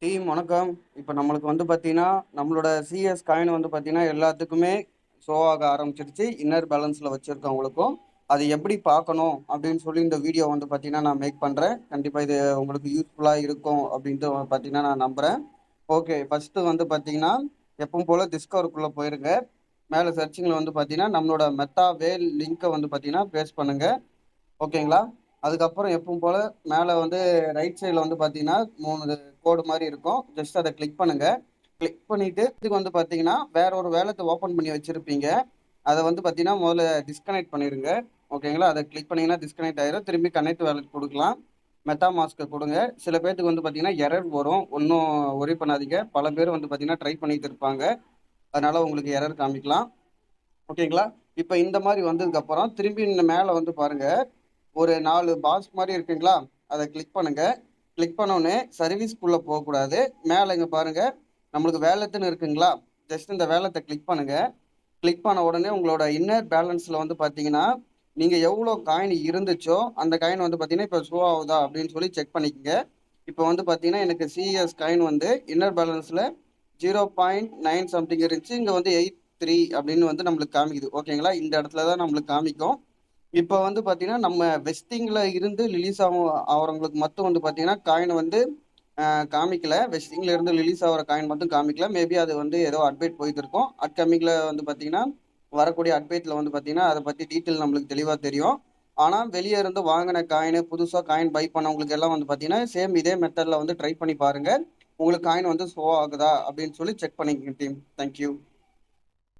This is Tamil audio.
டீம் வணக்கம். இப்போ நம்மளுக்கு வந்து பார்த்தீங்கன்னா, நம்மளோட சிஎஸ் காயின் வந்து பார்த்தீங்கன்னா, எல்லாத்துக்குமே ஷோ ஆக ஆரம்பிச்சிருச்சு. இன்னர் பேலன்ஸில் வச்சுருக்கவங்களுக்கும். அது எப்படி பார்க்கணும் அப்படின்னு சொல்லி இந்த வீடியோ வந்து பார்த்தீங்கன்னா, நான் மேக் பண்ணுறேன். கண்டிப்பாக இது உங்களுக்கு யூஸ்ஃபுல்லாக இருக்கும் அப்படின்ட்டு பார்த்தீங்கன்னா நான் நம்புகிறேன். ஓகே, ஃபஸ்ட்டு வந்து பார்த்தீங்கன்னா, எப்பவும் போல் டிஸ்கவருக்குள்ளே போயிருங்க. மேலே சர்ச்சிங்கில் வந்து பார்த்தீங்கன்னா, நம்மளோட மெத்தா வேல் லிங்க்கை வந்து பார்த்தீங்கன்னா பேஸ்ட் பண்ணுங்கள். ஓகேங்களா? அதுக்கப்புறம் எப்பவும் போல் மேலே வந்து ரைட் சைடில் வந்து பார்த்தீங்கன்னா 3 கோடு மாதிரி இருக்கும். ஜஸ்ட் அதை கிளிக் பண்ணுங்க. கிளிக் பண்ணிட்டு இதுக்கு வந்து பார்த்தீங்கன்னா வேற ஒரு வேலத்தை ஓப்பன் பண்ணி வச்சிருப்பீங்க. அதை வந்து பார்த்தீங்கன்னா முதல்ல டிஸ்கனெக்ட் பண்ணிடுங்க. ஓகேங்களா? அதை கிளிக் பண்ணீங்கன்னா டிஸ்கனெக்ட் ஆயிரும். திரும்பி கனெக்ட் வேலட் கொடுக்கலாம். மெத்தா மாஸ்க்கை கொடுங்க. சில பேர்த்துக்கு வந்து பார்த்தீங்கன்னா எரர் வரும். ஒன்றும் ஒரி பண்ணாதீங்க. பல பேர் வந்து பார்த்தீங்கன்னா ட்ரை பண்ணிட்டு இருப்பாங்க. அதனால உங்களுக்கு எரர் காமிக்கலாம். ஓகேங்களா? இப்போ இந்த மாதிரி வந்ததுக்கப்புறம் திரும்பி இந்த மேலே வந்து பாருங்க, ஒரு 4 பாக்ஸ் மாதிரி இருக்குங்களா? அதை கிளிக் பண்ணுங்க. கிளிக் பண்ணோடனே சர்வீஸ்க்குள்ளே போகக்கூடாது. மேலே இங்கே பாருங்க, நம்மளுக்கு வேலத்துன்னு இருக்குங்களா? ஜஸ்ட் இந்த வேலத்தை கிளிக் பண்ணுங்க. கிளிக் பண்ண உடனே உங்களோட இன்னர் பேலன்ஸில் வந்து பார்த்தீங்கன்னா, நீங்கள் எவ்வளோ காயின் இருந்துச்சோ அந்த காயின் வந்து பார்த்தீங்கன்னா இப்போ ஷோ ஆகுதா அப்படின்னு சொல்லி செக் பண்ணிக்கங்க. இப்போ வந்து பார்த்தீங்கன்னா எனக்கு சிஎஸ் காயின் வந்து இன்னர் பேலன்ஸில் 0.9 சம்திங் இருந்துச்சு. இங்கே வந்து 83 அப்படின்னு வந்து நம்மளுக்கு காமிக்குது. ஓகேங்களா? இந்த இடத்துல தான் நம்மளுக்கு காமிக்கும். இப்போ வந்து பார்த்தீங்கன்னா நம்ம வெஸ்டிங்கில் இருந்து ரிலீஸ் ஆகிறவங்களுக்கு மட்டும் வந்து பார்த்தீங்கன்னா காயின் வந்து காமிக்கல. வெஸ்டிங்கில் இருந்து ரிலீஸ் ஆகிற காயின் மட்டும் காமிக்கல. மேபி அது வந்து ஏதோ அப்டேட் போயிட்டு இருக்கும். அப்கமிங்கில் வந்து பார்த்தீங்கன்னா வரக்கூடிய அப்டேட்டில் வந்து பார்த்தீங்கன்னா அதை பற்றி டீட்டெயில் நம்மளுக்கு தெளிவாக தெரியும். ஆனால் வெளியே இருந்து வாங்கின காயின், புதுசாக காயின் பை பண்ணவங்களுக்கு எல்லாம் வந்து பார்த்தீங்கன்னா சேம் இதே மெத்தடில் வந்து ட்ரை பண்ணி பாருங்கள். உங்களுக்கு காயின் வந்து ஷோ ஆகுதா அப்படின்னு சொல்லி செக் பண்ணிக்கங்க டீம். தேங்க்யூ.